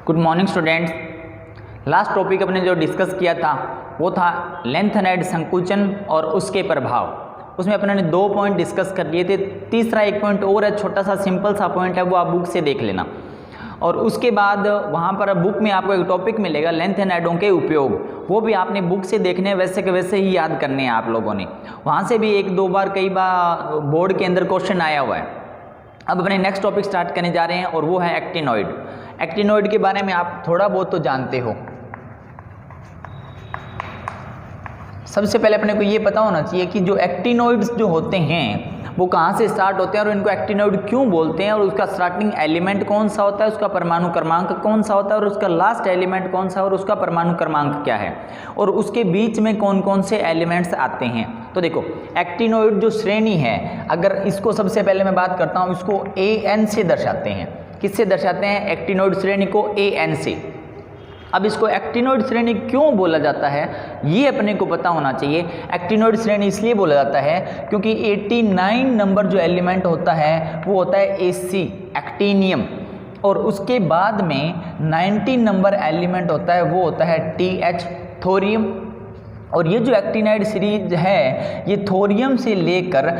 Good morning students. Last topic अपने जो discuss किया था वो था लेंथेनाइड संकुचन और उसके प्रभाव। उसमें अपने ने 2 पॉइंट डिस्कस कर लिए थे। तीसरा एक पॉइंट और है, छोटा सा सिंपल सा पॉइंट है, वो आप बुक से देख लेना। और उसके बाद वहाँ पर बुक में आपको एक टॉपिक मिलेगा लेंथेनाइडों के उपयोग, वो भी आपने बुक से देखने वैसे के वैसे ही याद करने हैं आप लोगों ने। वहाँ से भी 1-2 बार कई बार बोर्ड के अंदर क्वेश्चन आया हुआ है। अब अपने नेक्स्ट टॉपिक स्टार्ट करने जा रहे हैं और वो है एक्टिनॉइड। एक्टिनॉइड के बारे में आप थोड़ा बहुत तो जानते हो। सबसे पहले अपने को ये पता होना चाहिए कि जो एक्टिनॉइड्स जो होते हैं वो कहाँ से स्टार्ट होते हैं और इनको एक्टिनॉइड क्यों बोलते हैं, और उसका स्टार्टिंग एलिमेंट कौन सा होता है, उसका परमाणु क्रमांक कौन सा होता है, और उसका लास्ट एलिमेंट कौन सा है और उसका परमाणु क्रमांक क्या है, और उसके बीच में कौन कौन से एलिमेंट्स आते हैं। तो देखो एक्टिनॉइड जो श्रेणी है, अगर इसको सबसे पहले मैं बात करता हूँ, इसको AN से दर्शाते हैं। किससे दर्शाते हैं? एक्टिनॉइड श्रेणी को AN से। अब इसको एक्टिनॉइड श्रेणी क्यों बोला जाता है ये अपने को पता होना चाहिए। एक्टिनॉइड श्रेणी इसलिए बोला जाता है क्योंकि 89 नंबर जो एलिमेंट होता है वो होता है AC एक्टिनियम, और उसके बाद में 19 नंबर एलिमेंट होता है वो होता है TH थोरियम। और ये जो एक्टिनाइड सीरीज है ये थोरियम से लेकर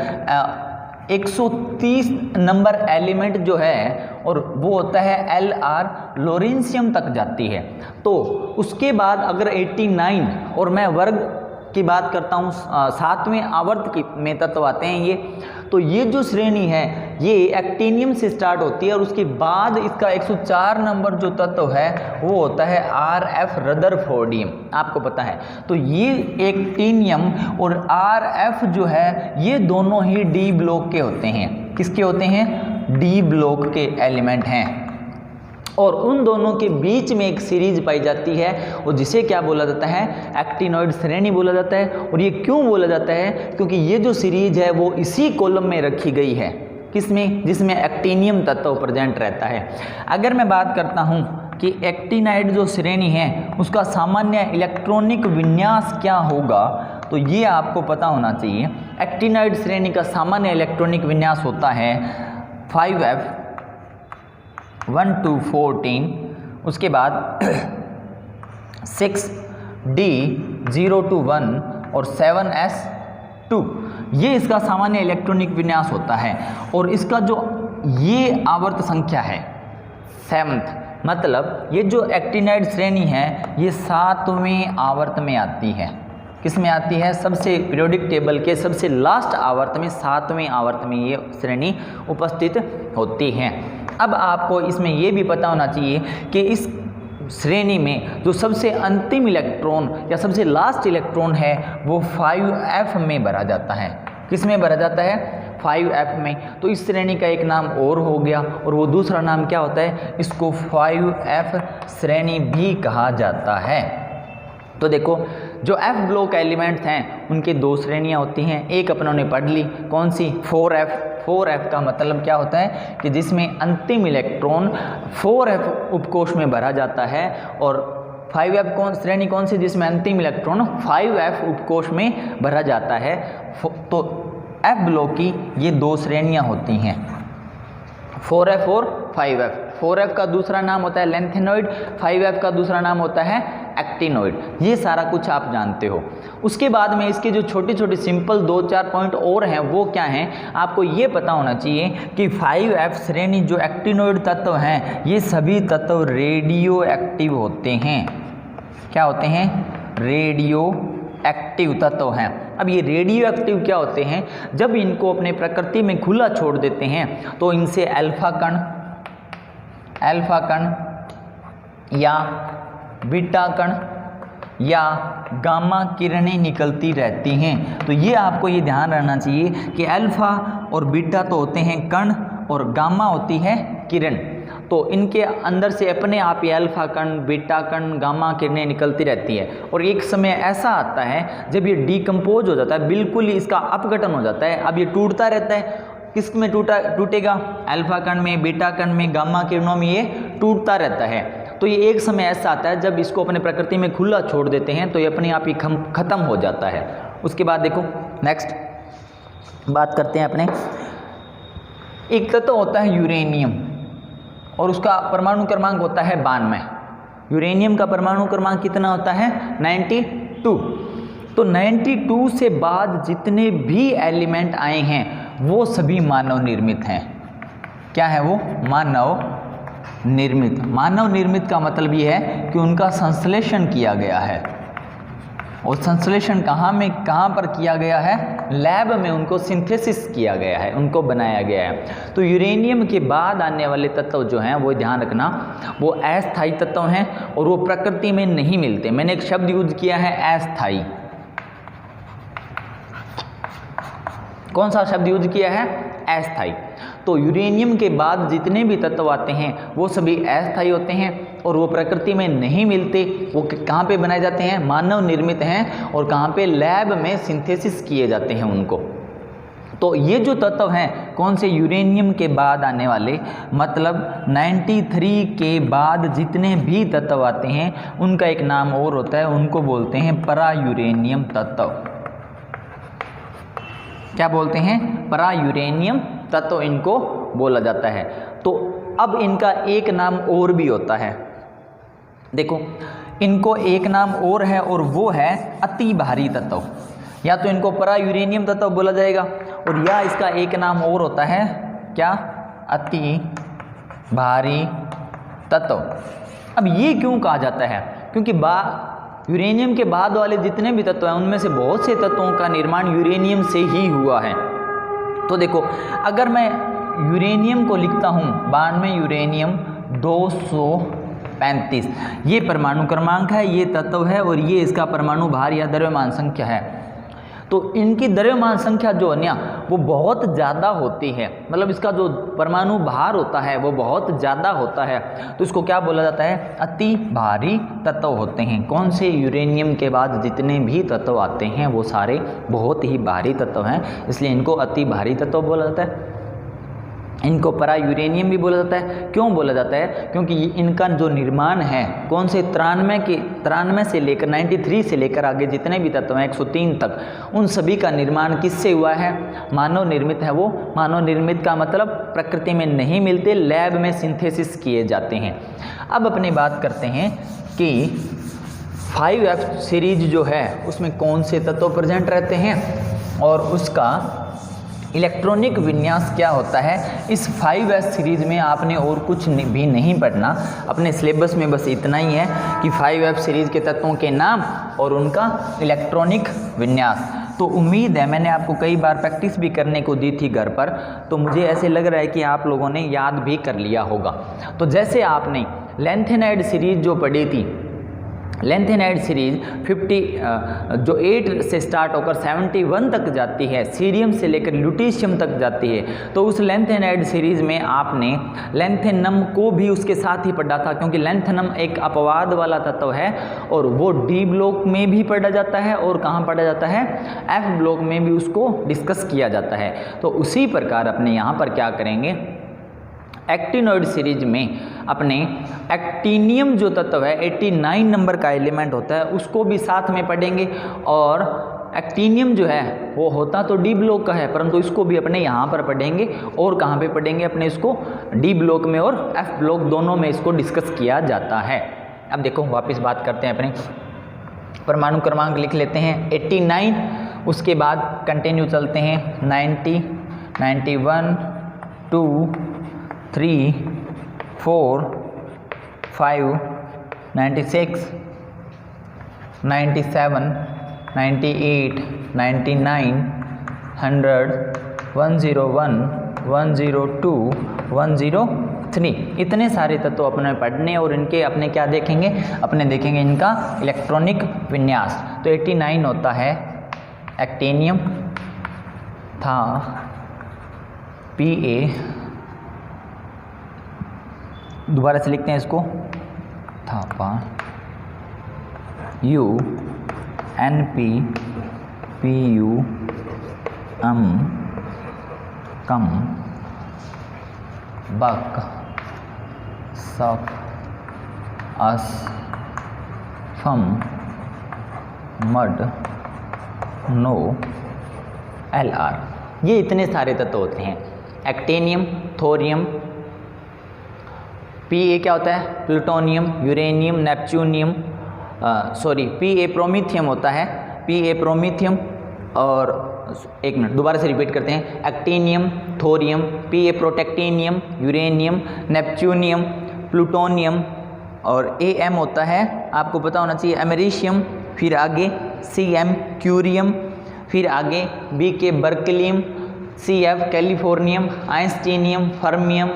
130 नंबर एलिमेंट जो है और वो होता है LR लोरेंशियम तक जाती है। तो उसके बाद अगर 89 और मैं वर्ग की बात करता हूँ 7वें आवर्त की में तत्व आते हैं ये, तो ये जो श्रेणी है ये एक्टिनियम से स्टार्ट होती है और उसके बाद इसका 104 नंबर जो तत्व है वो होता है RF रदरफोर्डियम। आपको पता है तो ये एक्टिनियम और RF जो है ये दोनों ही D ब्लॉक के होते हैं। किसके होते हैं? D ब्लॉक के एलिमेंट हैं, और उन दोनों के बीच में एक सीरीज पाई जाती है और जिसे क्या बोला जाता है? एक्टिनॉइड श्रेणी बोला जाता है। और ये क्यों बोला जाता है? क्योंकि ये जो सीरीज है वो इसी कॉलम में रखी गई है। किसमें? जिसमें एक्टिनियम तत्व प्रेजेंट रहता है। अगर मैं बात करता हूँ कि एक्टिनाइड जो श्रेणी है उसका सामान्य इलेक्ट्रॉनिक विन्यास क्या होगा, तो ये आपको पता होना चाहिए। एक्टिनाइड श्रेणी का सामान्य इलेक्ट्रॉनिक विन्यास होता है 5F 1 to 14, उसके बाद 6D 0 to 1 और 7S2। ये इसका सामान्य इलेक्ट्रॉनिक विन्यास होता है। और इसका जो ये आवर्त संख्या है 7th, मतलब ये जो एक्टिनाइड श्रेणी है ये 7वें आवर्त में आती है। किस में आती है? सबसे पीरियोडिक टेबल के सबसे लास्ट आवर्त में 7वें आवर्त में ये श्रेणी उपस्थित होती है। अब आपको इसमें ये भी पता होना चाहिए कि इस श्रेणी में जो सबसे अंतिम इलेक्ट्रॉन या सबसे लास्ट इलेक्ट्रॉन है वो 5F में भरा जाता है। किस में भरा जाता है? 5F में। तो इस श्रेणी का एक नाम और हो गया, और वो दूसरा नाम क्या होता है? इसको 5F श्रेणी भी कहा जाता है। तो देखो जो F ब्लॉक एलिमेंट्स हैं उनके 2 श्रेणियां होती हैं। एक अपनों ने पढ़ ली, कौन सी? 4F। 4F का मतलब क्या होता है कि जिसमें अंतिम इलेक्ट्रॉन 4F उपकोष में भरा जाता है, और 5F श्रेणी कौन सी? जिसमें अंतिम इलेक्ट्रॉन 5F उपकोष में भरा जाता है। तो F ब्लॉक की ये 2 श्रेणियां होती हैं, 4F और 5F। 4F का दूसरा नाम होता है लेंथेनॉइड, 5F का दूसरा नाम होता है एक्टिनॉइड। ये सारा कुछ आप जानते हो। उसके बाद में इसके जो छोटे छोटे सिंपल 2-4 पॉइंट और हैं वो क्या हैं? आपको ये पता होना चाहिए कि 5F श्रेणी जो एक्टिनॉइड तत्व हैं ये सभी तत्व रेडियो एक्टिव होते हैं। क्या होते हैं? रेडियो एक्टिव तत्व हैं। अब ये रेडियो एक्टिव क्या होते हैं? जब इनको अपने प्रकृति में खुला छोड़ देते हैं तो इनसे अल्फा कण या बीटा कण या गामा किरणें निकलती रहती हैं। तो ये आपको ये ध्यान रखना चाहिए कि अल्फा और बीटा तो होते हैं कण और गामा होती है किरण। तो इनके अंदर से अपने आप ये अल्फा कण, बीटा कण, गामा किरणें निकलती रहती है। और एक समय ऐसा आता है जब ये डिकम्पोज हो जाता है, बिल्कुल ही इसका अपघटन हो जाता है। अब ये टूटता रहता है। किस में टूटेगा? अल्फा कण में, बीटा कण में, गामा किरणों में ये टूटता रहता है। तो ये एक समय ऐसा आता है जब इसको अपने प्रकृति में खुला छोड़ देते हैं तो ये अपने आप ही खत्म हो जाता है। उसके बाद देखो नेक्स्ट बात करते हैं अपने, एक तत्व होता है यूरेनियम और उसका परमाणु क्रमांक होता है 92। यूरेनियम का परमाणु क्रमांक कितना होता है 92। तो 92 से बाद जितने भी एलिमेंट आए हैं वो सभी मानव निर्मित हैं। क्या है वो? मानव निर्मित। मानव निर्मित का मतलब ये है कि उनका संश्लेषण किया गया है, और संश्लेषण कहाँ पर किया गया है? लैब में उनको सिंथेसिस किया गया है, उनको बनाया गया है। तो यूरेनियम के बाद आने वाले तत्व जो हैं वो ध्यान रखना, वो अस्थायी तत्व हैं और वो प्रकृति में नहीं मिलते। मैंने एक शब्द यूज किया है अस्थायी। कौन सा शब्द यूज किया है? अस्थायी। तो यूरेनियम के बाद जितने भी तत्व आते हैं वो सभी अस्थायी होते हैं और वो प्रकृति में नहीं मिलते। वो कहाँ पे बनाए जाते हैं? मानव निर्मित हैं, और कहाँ पे? लैब में सिंथेसिस किए जाते हैं उनको। तो ये जो तत्व हैं कौन से? यूरेनियम के बाद आने वाले, मतलब 93 के बाद जितने भी तत्व आते हैं उनका एक नाम और होता है, उनको बोलते हैं परा यूरेनियम तत्व। क्या बोलते हैं? परा यूरेनियम तत्व इनको बोला जाता है। तो अब इनका एक नाम और भी होता है, देखो इनको एक नाम और है, और वो है अति भारी तत्व। या तो इनको परा यूरेनियम तत्व बोला जाएगा, और या इसका एक नाम और होता है क्या? अति भारी तत्व। अब ये क्यों कहा जाता है? क्योंकि यूरेनियम के बाद वाले जितने भी तत्व हैं उनमें से बहुत से तत्वों का निर्माण यूरेनियम से ही हुआ है। तो देखो अगर मैं यूरेनियम को लिखता हूँ 92 यूरेनियम 235, ये परमाणु क्रमांक है, ये तत्व है, और ये इसका परमाणु भार या द्रव्यमान संख्या है। तो इनकी द्रव्यमान संख्या जो है ना वो बहुत ज़्यादा होती है, मतलब इसका जो परमाणु भार होता है वो बहुत ज़्यादा होता है। तो इसको क्या बोला जाता है? अति भारी तत्व होते हैं। कौन से? यूरेनियम के बाद जितने भी तत्व आते हैं वो सारे बहुत ही भारी तत्व हैं, इसलिए इनको अति भारी तत्व बोला जाता है। इनको परा यूरेनियम भी बोला जाता है। क्यों बोला जाता है? क्योंकि इनका जो निर्माण है कौन से 93 से लेकर 93 से लेकर आगे जितने भी तत्व हैं 103 तक, उन सभी का निर्माण किससे हुआ है? मानव निर्मित है वो। मानव निर्मित का मतलब प्रकृति में नहीं मिलते, लैब में सिंथेसिस किए जाते हैं। अब अपनी बात करते हैं कि 5F सीरीज जो है उसमें कौन से तत्व प्रेजेंट रहते हैं और उसका इलेक्ट्रॉनिक विन्यास क्या होता है। इस 5S सीरीज में आपने और कुछ भी नहीं पढ़ना, अपने सिलेबस में बस इतना ही है कि 5F सीरीज के तत्वों के नाम और उनका इलेक्ट्रॉनिक विन्यास। तो उम्मीद है मैंने आपको कई बार प्रैक्टिस भी करने को दी थी घर पर, तो मुझे ऐसे लग रहा है कि आप लोगों ने याद भी कर लिया होगा। तो जैसे आपने लैंथेनाइड सीरीज जो पढ़ी थी, लैंथेनाइड सीरीज 8 से स्टार्ट होकर 71 तक जाती है, सीरियम से लेकर ल्यूटीशियम तक जाती है। तो उस लैंथेनाइड सीरीज में आपने लैंथेनम को भी उसके साथ ही पढ़ा था, क्योंकि लैंथेनम एक अपवाद वाला तत्व है और वो डी ब्लॉक में भी पढ़ा जाता है और कहाँ पढ़ा जाता है? एफ ब्लॉक में भी उसको डिस्कस किया जाता है। तो उसी प्रकार अपने यहाँ पर क्या करेंगे, एक्टिनॉइड सीरीज में अपने एक्टिनियम जो तत्व है 89 नंबर का एलिमेंट होता है उसको भी साथ में पढ़ेंगे। और एक्टिनियम जो है वो होता तो डी ब्लॉक का है, परंतु इसको भी अपने यहाँ पर पढ़ेंगे। और कहाँ पे पढ़ेंगे? अपने इसको डी ब्लॉक में और एफ ब्लॉक दोनों में इसको डिस्कस किया जाता है। अब देखो वापस बात करते हैं, अपने परमाणु क्रमांक लिख लेते हैं 89, उसके बाद कंटिन्यू चलते हैं 90, 91, 2, 3, 4, 5, 96, 97, 98, 99, 100, 101, 102, 103, इतने सारे तत्व अपने पढ़ने और इनके अपने क्या देखेंगे? अपने देखेंगे इनका इलेक्ट्रॉनिक विन्यास। तो 89 होता है एक्टिनियम था Pa, दोबारा से लिखते हैं इसको, थापा U NP PU कम बक सफ अस फम मड नो LR, ये इतने सारे तत्व होते हैं। एक्टिनियम, थोरियम, Pa क्या होता है? Plutonium, uranium, neptunium, Pa promethium होता है, Pa प्रोमीथियम, और एक मिनट दोबारा से रिपीट करते हैं, actinium, thorium, Pa protactinium, uranium, neptunium, plutonium, और Am होता है, आपको पता होना चाहिए, अमेरिशियम, फिर आगे Cm क्यूरियम, फिर आगे Bk berkelium, Cf californium, einsteinium, fermium,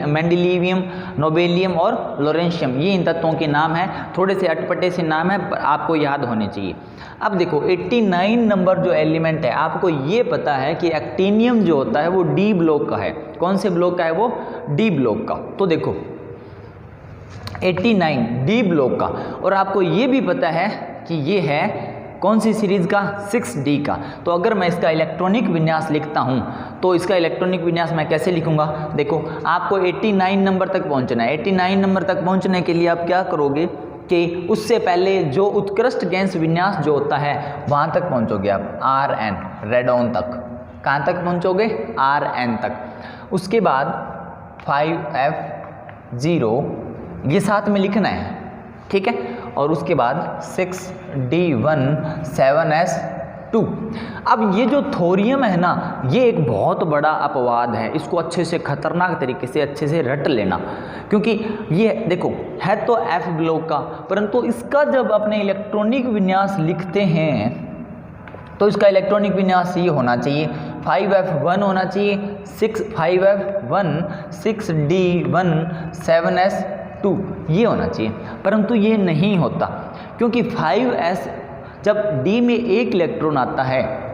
mendelevium, nobelium और लॉरेंशियम। ये इन तत्वों के नाम हैं, थोड़े से अटपटे से नाम है पर आपको याद होने चाहिए। अब देखो 89 नंबर जो एलिमेंट है, आपको ये पता है कि एक्टीनियम जो होता है वो डी ब्लॉक का है। कौन से ब्लॉक का है वो? डी ब्लॉक का। तो देखो 89 डी ब्लॉक का, और आपको ये भी पता है कि ये है कौन सी सीरीज का? 6D का। तो अगर मैं इसका इलेक्ट्रॉनिक विन्यास लिखता हूँ तो इसका इलेक्ट्रॉनिक विन्यास मैं कैसे लिखूंगा? देखो आपको 89 नंबर तक पहुँचना है। 89 नंबर तक पहुँचने के लिए आप क्या करोगे कि उससे पहले जो उत्कृष्ट गैस विन्यास जो होता है वहाँ तक पहुँचोगे आप, Rn, रेडॉन तक। कहाँ तक पहुँचोगे? Rn तक। उसके बाद 5F0 ये साथ में लिखना है, ठीक है, और उसके बाद 6D1 7S2। अब ये जो थोरियम है ना, ये एक बहुत बड़ा अपवाद है, इसको अच्छे से खतरनाक तरीके से अच्छे से रट लेना, क्योंकि ये देखो है तो F ब्लॉक का, परंतु इसका जब अपने इलेक्ट्रॉनिक विन्यास लिखते हैं तो इसका इलेक्ट्रॉनिक विन्यास ये होना चाहिए, 5F1 होना चाहिए, 5F1 6D1 7S2 ये होना चाहिए, परंतु ये नहीं होता, क्योंकि 5S जब D में एक इलेक्ट्रॉन आता है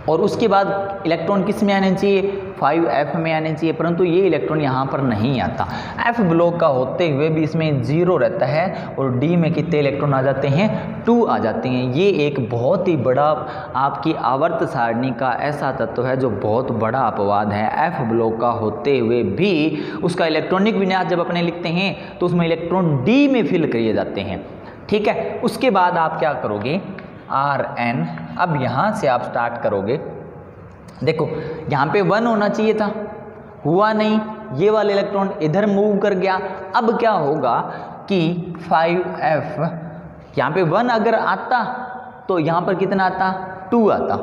और उसके बाद इलेक्ट्रॉन किस में आने चाहिए? 5F में आने चाहिए, परंतु ये इलेक्ट्रॉन यहाँ पर नहीं आता। F ब्लॉक का होते हुए भी इसमें 0 रहता है और D में कितने इलेक्ट्रॉन आ जाते हैं? 2 आ जाते हैं। ये एक बहुत ही बड़ा आपकी आवर्त सारणी का ऐसा तत्व है जो बहुत बड़ा अपवाद है। F ब्लॉक का होते हुए भी उसका इलेक्ट्रॉनिक विन्यास जब अपने लिखते हैं तो उसमें इलेक्ट्रॉन D में फिल किए जाते हैं, ठीक है। उसके बाद आप क्या करोगे? Rn। अब यहाँ से आप स्टार्ट करोगे, देखो यहाँ पे 1 होना चाहिए था, हुआ नहीं, ये वाला इलेक्ट्रॉन इधर मूव कर गया। अब क्या होगा कि 5F यहाँ पे 1 अगर आता तो यहाँ पर कितना आता? 2 आता,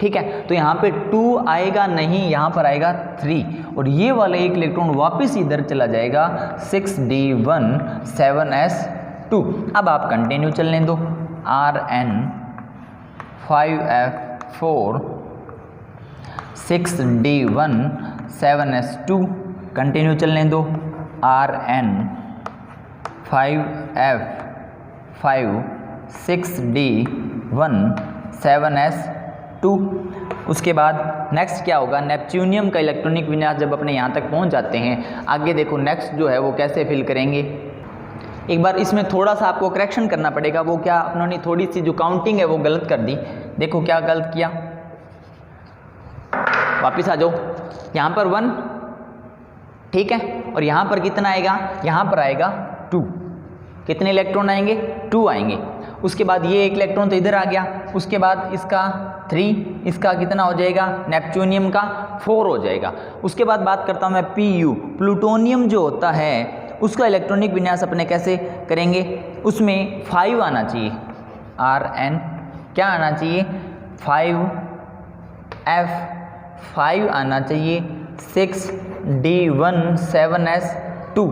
ठीक है। तो यहाँ पे 2 आएगा नहीं, यहाँ पर आएगा 3, और ये वाला एक इलेक्ट्रॉन वापस इधर चला जाएगा 6D1 7S2। अब आप कंटिन्यू चलने दो, Rn 5F4 6D1 7S2 continue चलने दो, Rn 5F5 6D1 7S2। उसके बाद नेक्स्ट क्या होगा? नेपच्यूनियम का इलेक्ट्रॉनिक विन्यास जब अपने यहाँ तक पहुँच जाते हैं, आगे देखो नेक्स्ट जो है वो कैसे फिल करेंगे। एक बार इसमें थोड़ा सा आपको करेक्शन करना पड़ेगा, वो क्या उन्होंने थोड़ी सी जो काउंटिंग है वो गलत कर दी। देखो क्या गलत किया, वापस आ जाओ, यहाँ पर 1, ठीक है, और यहाँ पर कितना आएगा? यहाँ पर आएगा 2। कितने इलेक्ट्रॉन आएंगे? 2 आएंगे। उसके बाद ये एक इलेक्ट्रॉन तो इधर आ गया, उसके बाद इसका 3, इसका कितना हो जाएगा? नेपच्यूनियम का 4 हो जाएगा। उसके बाद बात करता हूँ मैं Pu, प्लूटोनियम जो होता है उसका इलेक्ट्रॉनिक विन्यास अपने कैसे करेंगे? उसमें 5 आना चाहिए, Rn क्या आना चाहिए? 5F5 आना चाहिए, 6D1 7S2।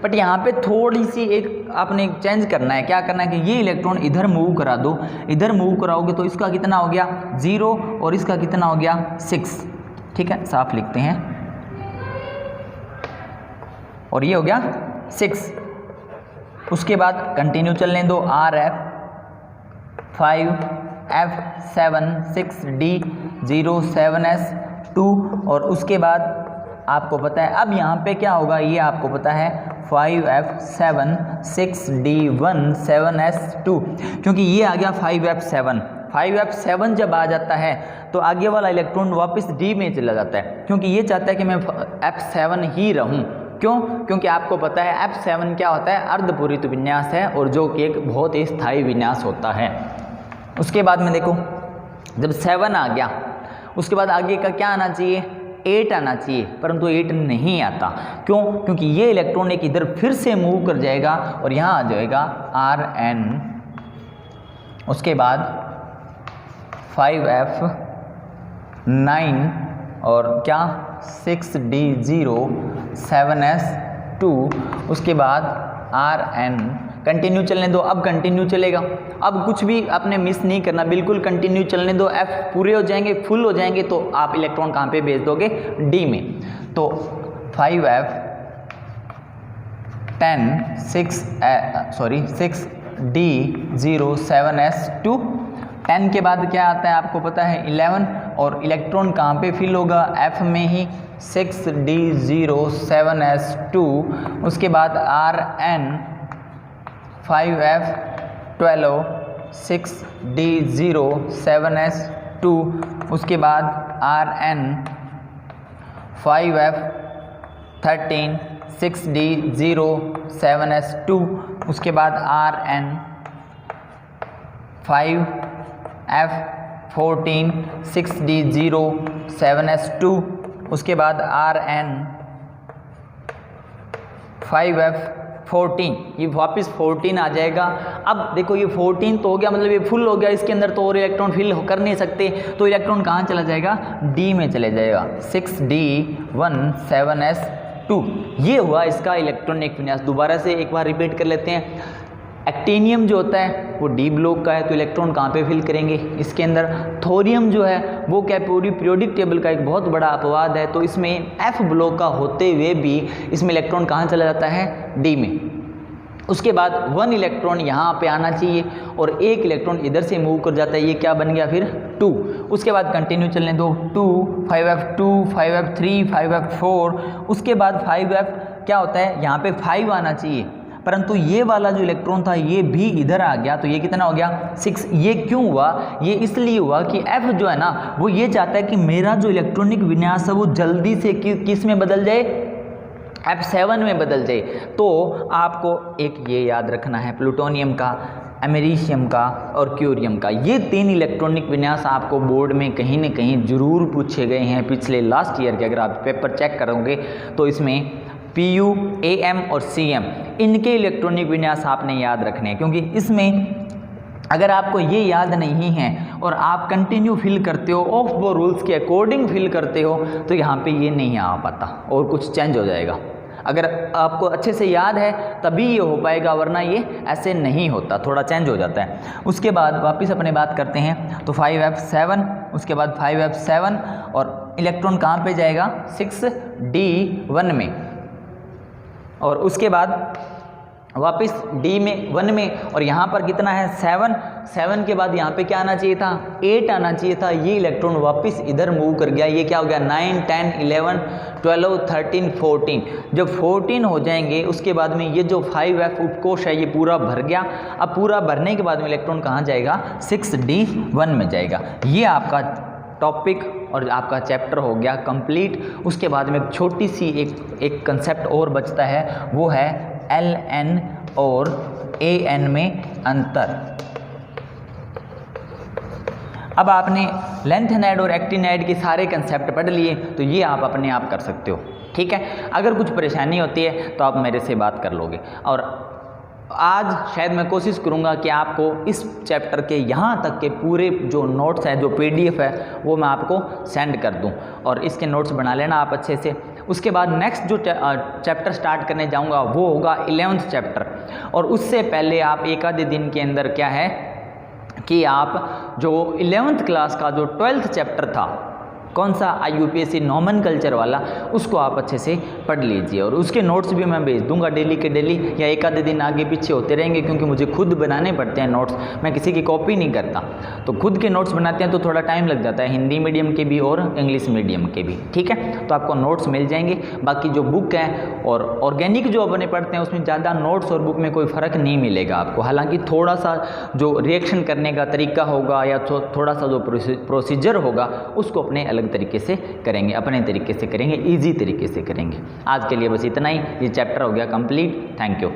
बट यहाँ पे थोड़ी सी एक आपने चेंज करना है। क्या करना है कि ये इलेक्ट्रॉन इधर मूव करा दो, इधर मूव कराओगे तो इसका कितना हो गया? 0, और इसका कितना हो गया? 6, ठीक है, साफ लिखते हैं, और ये हो गया 6। उसके बाद कंटिन्यू चलने दो, RF5F7 6D0 7S2, और उसके बाद आपको पता है अब यहाँ पे क्या होगा, ये आपको पता है 5F7 6D1 7S2, क्योंकि ये आ गया 5F7। 5F7 जब आ जाता है तो आगे वाला इलेक्ट्रॉन वापस D में चला जाता है, क्योंकि ये चाहता है कि मैं F7 ही रहूं। क्यों? क्योंकि आपको पता है F7 क्या होता है? अर्धपूरित विन्यास है, और जो कि एक बहुत ही स्थायी विन्यास होता है। उसके बाद में देखो जब 7 आ गया, उसके बाद आगे का क्या आना चाहिए? 8 आना चाहिए, परंतु 8 नहीं आता। क्यों? क्योंकि ये इलेक्ट्रॉन एक इधर फिर से मूव कर जाएगा और यहाँ आ जाएगा Rn, उसके बाद 5f 9 और क्या 6d0 7s2, उसके बाद Rn, कंटिन्यू चलने दो, अब कंटिन्यू चलेगा, अब कुछ भी आपने मिस नहीं करना, बिल्कुल कंटिन्यू चलने दो। F पूरे हो जाएंगे, फुल हो जाएंगे तो आप इलेक्ट्रॉन कहाँ पे भेज दोगे? D में। तो 5f 6d0 7s2, 10 के बाद क्या आता है आपको पता है 11, और इलेक्ट्रॉन कहाँ पे फिल होगा? F में ही 6d0 7s2, उसके बाद Rn 5f 12 6d0 7s2, उसके बाद Rn 5f 13 6d0 7s2, उसके बाद Rn 5f 14 6d0 7s2, उसके बाद Rn 5f 14, ये वापस 14 आ जाएगा। अब देखो ये 14 तो हो गया, मतलब ये फुल हो गया, इसके अंदर तो और इलेक्ट्रॉन फिल कर नहीं सकते, तो इलेक्ट्रॉन कहाँ चला जाएगा? D में चले जाएगा, 6d1 7s2। ये हुआ इसका इलेक्ट्रॉनिक विन्यास। दोबारा से एक बार रिपीट कर लेते हैं। एक्टिनियम जो होता है वो D ब्लॉक का है, तो इलेक्ट्रॉन कहाँ पे फिल करेंगे? इसके अंदर। थोरियम जो है वो क्या पूरी पीरियोडिक टेबल का एक बहुत बड़ा अपवाद है, तो इसमें F ब्लॉक का होते हुए भी इसमें इलेक्ट्रॉन कहाँ चला जाता है? D में। उसके बाद 1 इलेक्ट्रॉन यहाँ पे आना चाहिए और 1 इलेक्ट्रॉन इधर से मूव कर जाता है, ये क्या बन गया फिर? 2। उसके बाद कंटिन्यू चलने दो, 2 5f2 5f3 5f4, उसके बाद 5f क्या होता है? यहाँ पे 5 आना चाहिए, परंतु ये वाला जो इलेक्ट्रॉन था ये भी इधर आ गया, तो ये कितना हो गया? 6। ये क्यों हुआ? ये इसलिए हुआ कि F जो है ना वो ये चाहता है कि मेरा जो इलेक्ट्रॉनिक विन्यास है वो जल्दी से किस में बदल जाए? F7 में बदल जाए। तो आपको एक ये याद रखना है, प्लूटोनियम का, अमेरिशियम का और क्यूरियम का, ये 3 इलेक्ट्रॉनिक विन्यास आपको बोर्ड में कहीं न कहीं जरूर पूछे गए हैं पिछले लास्ट ईयर के। अगर आप पेपर चेक करोगे तो इसमें PU, AM और CM, इनके इलेक्ट्रॉनिक विन्यास आपने याद रखने हैं, क्योंकि इसमें अगर आपको ये याद नहीं है और आप कंटिन्यू फिल करते हो, ऑफ वो रूल्स के अकॉर्डिंग फिल करते हो, तो यहाँ पे ये नहीं आ पाता और कुछ चेंज हो जाएगा। अगर आपको अच्छे से याद है तभी ये हो पाएगा, वरना ये ऐसे नहीं होता, थोड़ा चेंज हो जाता है। उसके बाद वापस अपने बात करते हैं, तो 5f7, उसके बाद 5f7 और इलेक्ट्रॉन कहाँ पे जाएगा? 6d1 में, और उसके बाद वापस D में 1 में, और यहाँ पर कितना है? 7 के बाद यहाँ पे क्या आना चाहिए था? 8 आना चाहिए था। ये इलेक्ट्रॉन वापस इधर मूव कर गया, ये क्या हो गया? 9 10 11 12 13 14। जब 14 हो जाएंगे उसके बाद में ये जो 5f उपकोष है ये पूरा भर गया। अब पूरा भरने के बाद में इलेक्ट्रॉन कहाँ जाएगा? 6d1 में जाएगा। ये आपका टॉपिक और आपका चैप्टर हो गया कंप्लीट। उसके बाद में एक छोटी सी एक कंसेप्ट और बचता है, वो है Ln और An में अंतर। अब आपने लेंथेनाइड और एक्टिनाइड के सारे कंसेप्ट पढ़ लिए, तो ये आप अपने आप कर सकते हो, ठीक है। अगर कुछ परेशानी होती है तो आप मेरे से बात कर लोगे, और आज शायद मैं कोशिश करूंगा कि आपको इस चैप्टर के यहाँ तक के पूरे जो नोट्स हैं, जो PDF है, वो मैं आपको सेंड कर दूं, और इसके नोट्स बना लेना आप अच्छे से। उसके बाद नेक्स्ट जो चैप्टर स्टार्ट करने जाऊंगा वो होगा 11th चैप्टर, और उससे पहले आप एक आधे दिन के अंदर क्या है कि आप जो 11th क्लास का जो 12th चैप्टर था, कौन सा? IUPAC नॉमेनकल्चर वाला, उसको आप अच्छे से पढ़ लीजिए, और उसके नोट्स भी मैं भेज दूंगा डेली के डेली, या एक आधे दिन आगे पीछे होते रहेंगे, क्योंकि मुझे खुद बनाने पड़ते हैं नोट्स, मैं किसी की कॉपी नहीं करता। तो खुद के नोट्स बनाते हैं तो थोड़ा टाइम लग जाता है, हिंदी मीडियम के भी और इंग्लिश मीडियम के भी, ठीक है। तो आपको नोट्स मिल जाएंगे। बाकी जो बुक है और ऑर्गेनिक जो अपने पढ़ते हैं उसमें ज़्यादा नोट्स और बुक में कोई फ़र्क नहीं मिलेगा आपको। हालाँकि थोड़ा सा जो रिएक्शन करने का तरीका होगा या थोड़ा सा जो प्रोसीजर होगा उसको अपने अलग तरीके से करेंगे, अपने तरीके से करेंगे, इजी तरीके से करेंगे। आज के लिए बस इतना ही। ये चैप्टर हो गया कंप्लीट। Thank you.